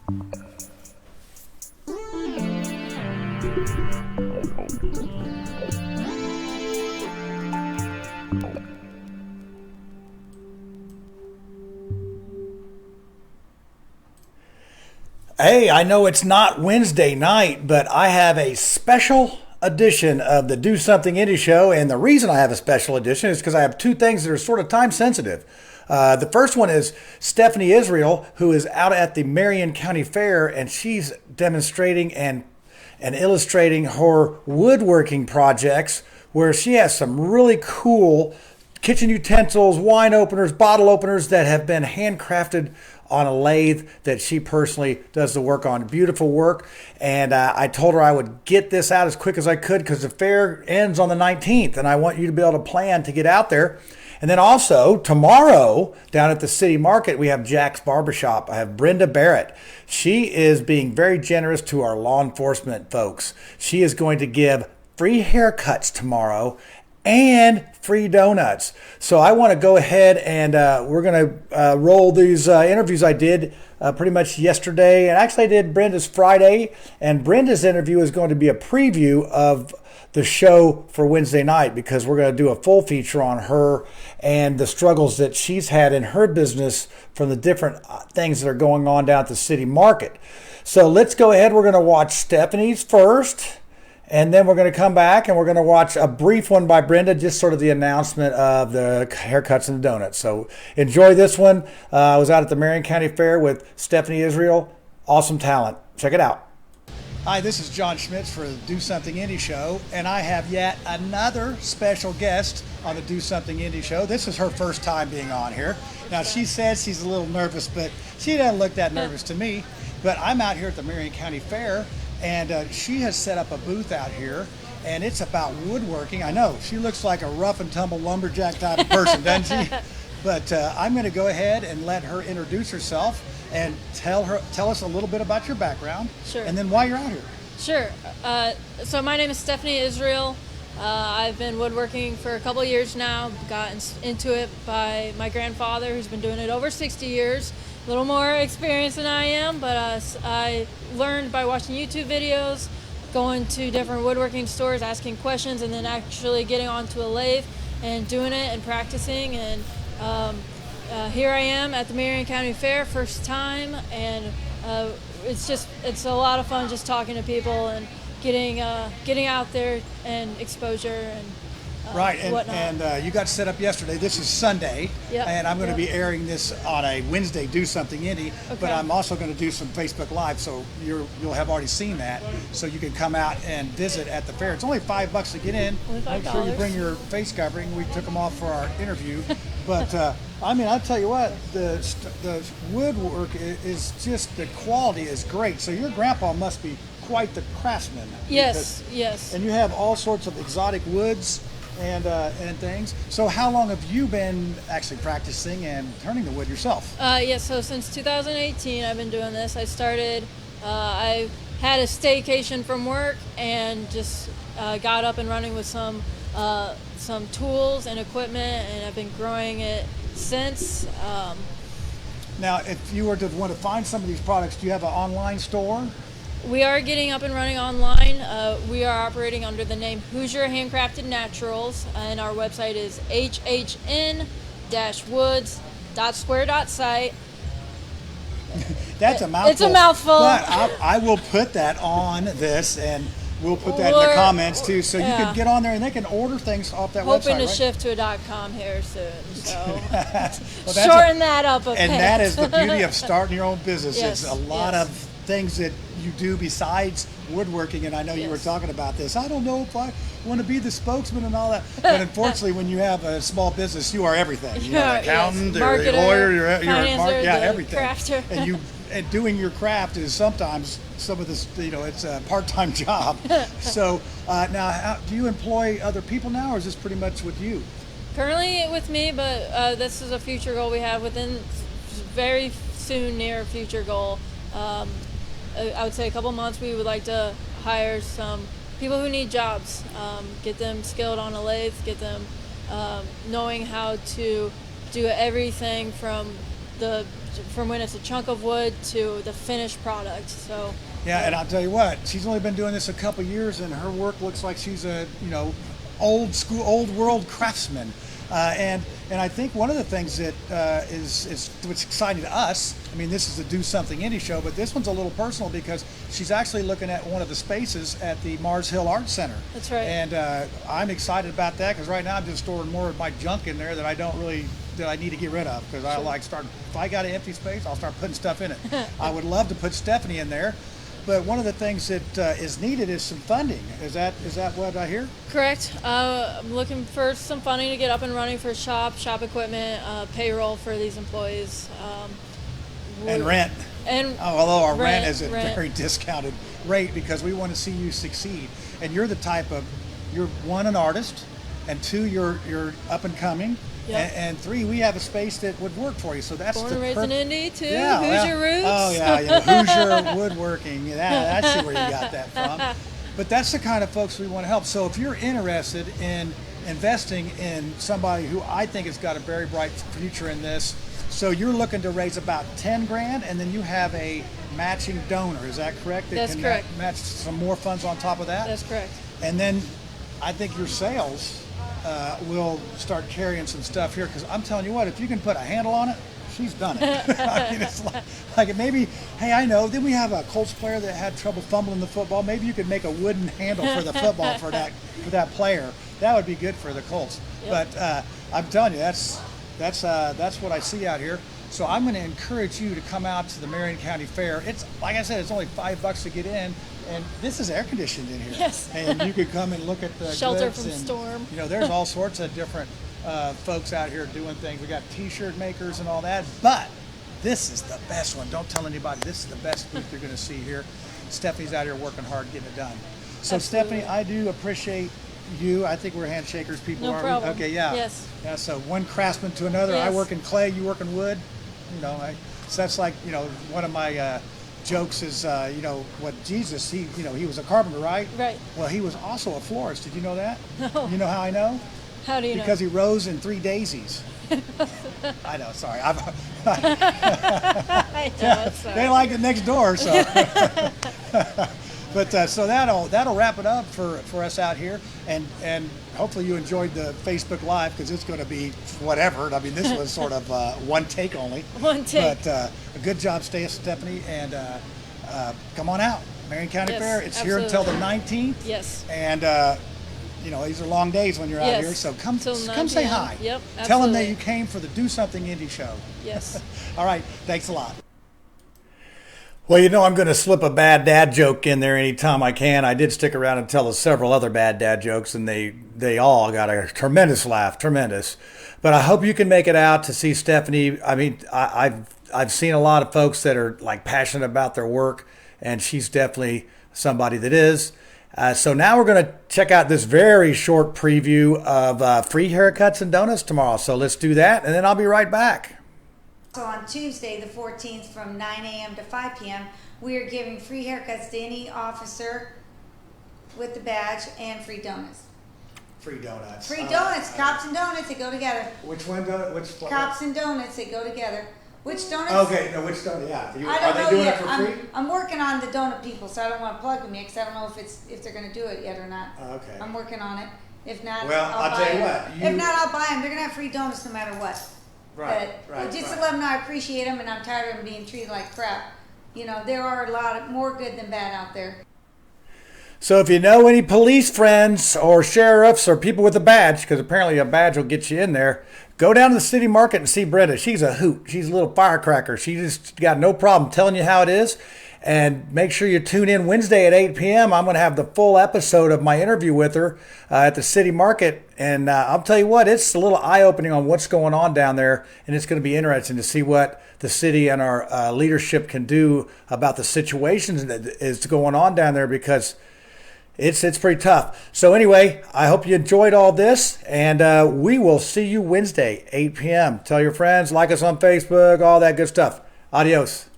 Hey, I know it's not Wednesday night, but I have a special edition of the Do Something Indie Show. And the reason I have a special edition is because I have two things that are sort of time sensitive. The first one is Stephanie Israel, who is out at the Marion County Fair, and she's demonstrating and illustrating her woodworking projects where she has some really cool kitchen utensils, wine openers, bottle openers that have been handcrafted on a lathe that she personally does the work on. Beautiful work. And I told her I would get this out as quick as I could because the fair ends on the 19th and I want you to be able to plan to get out there. And then also tomorrow down at the city market, we have Jack's Barbershop. I have Brenda Barrett. She is being very generous to our law enforcement folks. She is going to give free haircuts tomorrow and free donuts. So I want to go ahead and we're going to roll these interviews I did pretty much yesterday. And actually I did Brenda's Friday. And Brenda's interview is going to be a preview of the show for Wednesday night because we're going to do a full feature on her and the struggles that she's had in her business from the different things that are going on down at the city market. So let's go ahead. We're going to watch Stephanie's first. And then we're going to come back and we're going to watch a brief one by Brenda, just sort of the announcement of the haircuts and the donuts. So enjoy this one. I was out at the Marion County Fair with Stephanie Israel. Awesome talent. Check it out. Hi, this is John Schmitz for the Do Something Indie Show, and I have yet another special guest on the Do Something Indie Show. This is her first time being on here. Now, she says she's a little nervous, but she doesn't look that nervous to me. But I'm out here at the Marion County Fair, and she has set up a booth out here, and it's about woodworking. I know, she looks like a rough and tumble lumberjack type of person, doesn't she? But I'm going to go ahead and let her introduce herself and tell us a little bit about your background. Sure. And then why you're out here. Sure. So my name is Stephanie Israel. I've been woodworking for a couple of years now. Got into it by my grandfather, who's been doing it over 60 years. A little more experienced than I am, but I learned by watching YouTube videos, going to different woodworking stores, asking questions, and then actually getting onto a lathe and doing it and practicing. And here I am at the Marion County Fair, first time, and it's a lot of fun just talking to people and getting out there and exposure and right, and, whatnot. and you got set up yesterday. This is Sunday, Yep. and I'm going to be airing this on a Wednesday, Do Something Indie, but Okay. I'm also going to do some Facebook Live, so you'll have already seen that, so you can come out and visit at the fair. It's only $5 to get in. Only Make sure you $5. bring your face covering. We took them off for our interview, but I mean, I'll tell you what, the woodwork is just, the quality is great. So your grandpa must be quite the craftsman. Yes, yes. And you have all sorts of exotic woods and things. So how long have you been actually practicing and turning the wood yourself? So since 2018, I've been doing this. I had a staycation from work and just got up and running with some tools and equipment, and I've been growing it since. Now, if you were to want to find some of these products, do you have an online store? We are getting up and running online. We are operating under the name Hoosier Handcrafted Naturals, and our website is hhn-woods.square.site. That's a mouthful. It's a mouthful. But I will put that on this, and we'll put that in the comments too, so you can get on there and they can order things off that website. Hoping to right? shift to a .com here soon, so Well, shorten that up a bit. And that is the beauty of starting your own business. Yes, It's a lot yes. of things that you do besides woodworking, and I know you were Yes. talking about this. I don't know if I want to be the spokesman and all that, but unfortunately, when you have a small business, you are everything. You're an accountant, yes. you're a Marketer, lawyer, you're financer, the everything. crafter. And doing your craft is sometimes some of this, it's a part-time job. So now, do you employ other people now, or is this pretty much with you? Currently with me, but this is a future goal we have within very soon, near future goal. I would say a couple months we would like to hire some people who need jobs, get them skilled on a lathe, get them knowing how to do everything from the from when it's a chunk of wood to the finished product. So Yeah, and I'll tell you what, she's only been doing this a couple years, and her work looks like she's a old school, old world craftsman. And I think one of the things that is what's exciting to us. I mean, this is a Do Something Indie show, but this one's a little personal because she's actually looking at one of the spaces at the Mars Hill Art Center. That's right. And I'm excited about that because right now I'm just storing more of my junk in there that I need to get rid of because I like starting. If I got an empty space, I'll start putting stuff in it. I would love to put Stephanie in there. But one of the things that is needed is some funding. Is that what I hear? correct. I'm looking for some funding to get up and running for shop equipment, payroll for these employees. And rent. And although our rent is a rent. very discounted rate because we want to see you succeed. And you're the type of, you're one, an artist, and two, you're up and coming. Yep. And three, we have a space that would work for you. So that's Born the and raised in Indy too. Yeah, Hoosier roots. Oh yeah, Hoosier woodworking. Yeah, I see where you got that from. But that's the kind of folks we want to help. So if you're interested in investing in somebody who I think has got a very bright future in this, so you're looking to raise about 10 grand, and then you have a matching donor. Is that correct? That's can correct. Match some more funds on top of that. That's correct. And then I think your sales will start carrying some stuff here because I'm telling you what, if you can put a handle on it, she's done it. I mean, it's like maybe, hey, I know. Then we have a Colts player that had trouble fumbling the football. Maybe you could make a wooden handle for the football for that player. That would be good for the Colts. Yep. But I'm telling you, that's what I see out here. So I'm going to encourage you to come out to the Marion County Fair. It's like I said, it's only $5 to get in, and this is air conditioned in here. Yes. And you could come and look at the Shelter goods from and, storm. there's all sorts of different folks out here doing things. We got T-shirt makers and all that, but this is the best one. Don't tell anybody. This is the best booth you're going to see here. Stephanie's out here working hard getting it done. So Absolutely. Stephanie, I do appreciate you. I think we're handshakers people. No aren't problem. we? Okay, yeah. Yes. Yeah, so one craftsman to another. I Yes. work in clay, you work in wood. So that's like, one of my jokes is, what Jesus, he was a carpenter, right? Right. Well, he was also a florist. Did you know that? No. You know how I know? How do you Because know? he rose in 3 daisies. I know, sorry. I know. It's They like it next door, so. But so that'll wrap it up for us out here, and hopefully you enjoyed the Facebook Live because it's going to be whatever. I mean, this was sort of one take only. One take. But a good job, Stephanie, and come on out, Marion County Yes, Fair. It's here until the absolutely. 19th. Yes. And these are long days when you're out Yes, here, so come till 9 say p.m. hi. Yep, Tell them that absolutely. you came for the Do Something Indie show. Yes. All right, thanks a lot. Well, I'm going to slip a bad dad joke in there anytime I can. I did stick around and tell several other bad dad jokes, and they all got a tremendous laugh, tremendous. But I hope you can make it out to see Stephanie. I mean, I've seen a lot of folks that are like passionate about their work, and she's definitely somebody that is. So now we're going to check out this very short preview of free haircuts and donuts tomorrow. So let's do that, and then I'll be right back. So on Tuesday, the 14th, from 9 a.m. to 5 p.m., we are giving free haircuts to any officer with the badge and free donuts. Free donuts. Free donuts, cops and donuts, they go together. Which one donut? Which flavor? Cops and donuts, they go together. Which donuts? Okay, no, which donut? Yeah. I Are don't they know doing yet. it for free? I'm working on the donut people, so I don't want to plug them yet because I don't know if they're going to do it yet or not. Okay. I'm working on it. If not, Well, I'll I'll buy tell you them. what, If not, I'll buy them. They're going to have free donuts no matter what. Right, But just to let them know I appreciate them and I'm tired of them being treated like crap. There are a lot more good than bad out there. So if you know any police friends or sheriffs or people with a badge, because apparently a badge will get you in there, go down to the city market and see Brenda. She's a hoot. She's a little firecracker. She just got no problem telling you how it is. And make sure you tune in Wednesday at 8 p.m. I'm going to have the full episode of my interview with her at the city market. And I'll tell you what, it's a little eye-opening on what's going on down there. And it's going to be interesting to see what the city and our leadership can do about the situations that is going on down there, because it's pretty tough. So anyway, I hope you enjoyed all this, and we will see you Wednesday, 8 p.m. Tell your friends, like us on Facebook, all that good stuff. Adios.